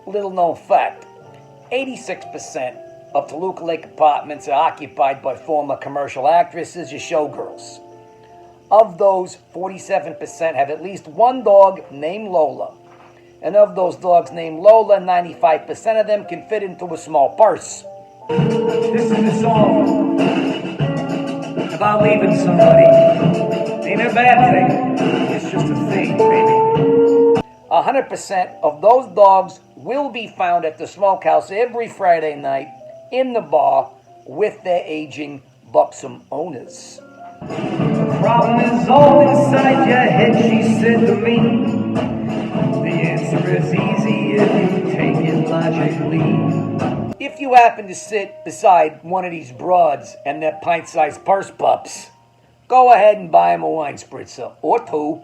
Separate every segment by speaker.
Speaker 1: Little known fact, 86% of Toluca Lake apartments are occupied by former commercial actresses or showgirls. Of those, 47% have at least one dog named Lola. And of those dogs named Lola, 95% of them can fit into a small purse.
Speaker 2: This is a song about leaving somebody. Ain't a bad thing. It's just a thing, baby.
Speaker 1: 100% of those dogs will be found at the Smokehouse every Friday night in the bar with their aging, buxom owners.
Speaker 2: The problem is all inside your head, she said to me. The answer is easy if you take it logically.
Speaker 1: If you happen to sit beside one of these broads and their pint-sized purse pups, go ahead and buy them a wine spritzer or two.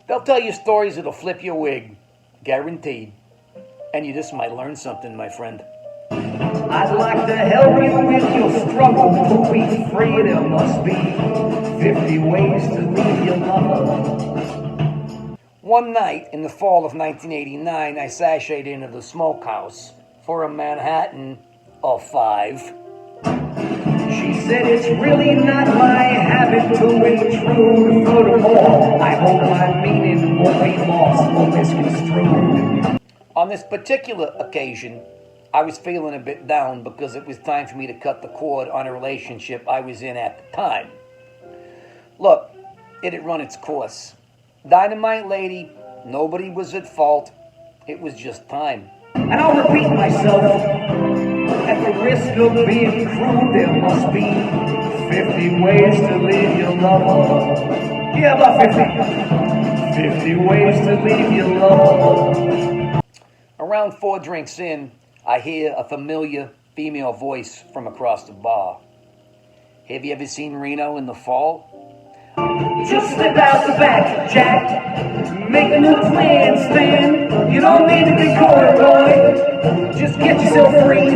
Speaker 1: They'll tell you stories that'll flip your wig, guaranteed. And you just might learn something, my friend.
Speaker 2: I'd like to help you with your struggle to be free. There must be 50 ways to leave your lover.
Speaker 1: One night in the fall of 1989, I sashayed into the Smokehouse for a Manhattan of 5.
Speaker 2: She said it's really not my habit to intrude. Furthermore, I hope my meaning won't be lost or misconstrued.
Speaker 1: On this particular occasion, I was feeling a bit down because it was time for me to cut the cord on a relationship I was in at the time. Look, it had run its course. Dynamite lady, nobody was at fault. It was just time.
Speaker 2: And I'll repeat myself. At the risk of being crude, there must be 50 ways to leave your lover. Yeah, about 50. 50 ways to leave your lover.
Speaker 1: Around 4 drinks in, I hear a familiar female voice from across the bar. Have you ever seen Reno in the fall?
Speaker 2: Just slip out the back, Jack. Make a new plan, Stan. You don't need to be corduroy. Just get yourself free.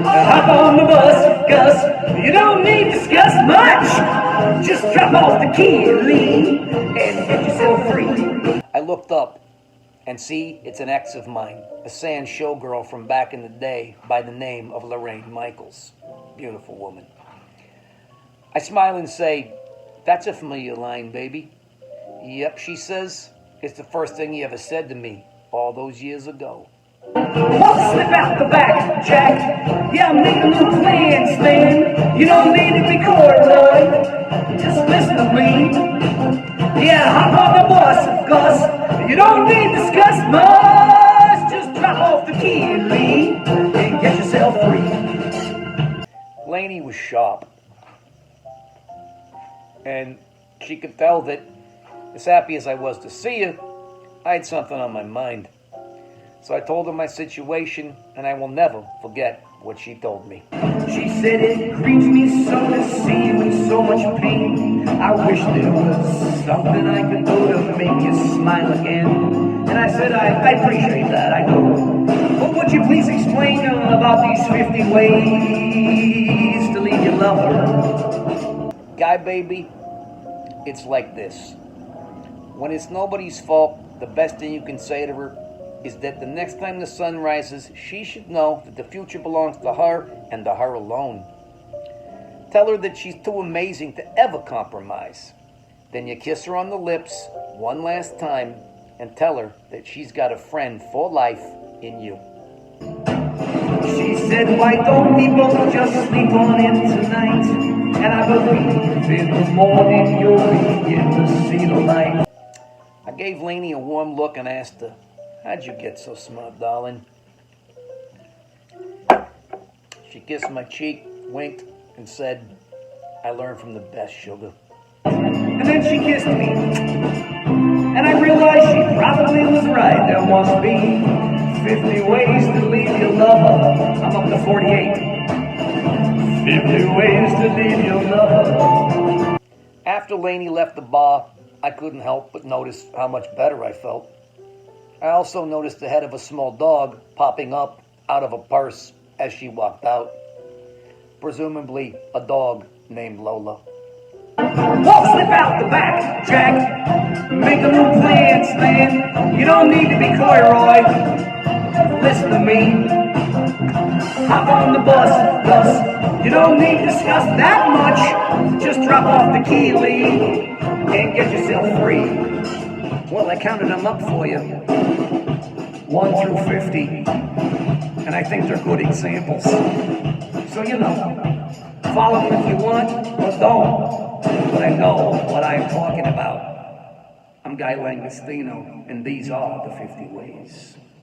Speaker 2: Hop on the bus, Gus. You don't need to discuss much. Just drop off the key and leave and get yourself free.
Speaker 1: I looked up and see it's an ex of mine, a sand showgirl from back in the day by the name of Lorraine Michaels. Beautiful woman. I smile and say, "That's a familiar line, baby." "Yep," she says. "It's the first thing he ever said to me all those years ago."
Speaker 2: Slip out the back, Jack. Yeah, make a new plan, Stan. You don't need to be corduroy. Just listen to me. Yeah, hop on the bus, Gus. You don't need to discuss much. Just drop off the key and leave and get yourself free.
Speaker 1: Lainey was sharp. And she could tell that, as happy as I was to see her, I had something on my mind. So I told her my situation, and I will never forget what she told me.
Speaker 2: She said, "It grieves me so to see you in so much pain. I wish there was something I could do to make you smile again." And I said, I appreciate that, I do. But would you please explain about these 50 ways to leave your lover?
Speaker 1: Guy baby, it's like this. When it's nobody's fault, the best thing you can say to her is that the next time the sun rises, she should know that the future belongs to her and to her alone. Tell her that she's too amazing to ever compromise. Then you kiss her on the lips one last time and tell her that she's got a friend for life in you.
Speaker 2: She said, "Why don't we both just sleep on in tonight? And I believe in the morning you'll begin to see the light."
Speaker 1: I gave Lainey a warm look and asked her, "How'd you get so smart, darling?" She kissed my cheek, winked, and said, "I learned from the best, sugar."
Speaker 2: And then she kissed me. And I realized she probably was right. There must be 50 ways to leave your lover. I'm up to 48. 50 ways to leave your lover.
Speaker 1: After Lainey left the bar, I couldn't help but notice how much better I felt. I also noticed the head of a small dog popping up out of a purse as she walked out. Presumably a dog named Lola.
Speaker 2: Slip out the back, Jack. Make a new plan, Stan. You don't need to be corduroy. listen to me. Hop on the bus. You don't need to discuss that much. Just drop off the key lead and get yourself free. Well, I counted them up for you. 1 through 50. And I think they're good examples. So, you know, follow them if you want or don't. But I know what I'm talking about. I'm Guy Langostino, and these are the 50 ways.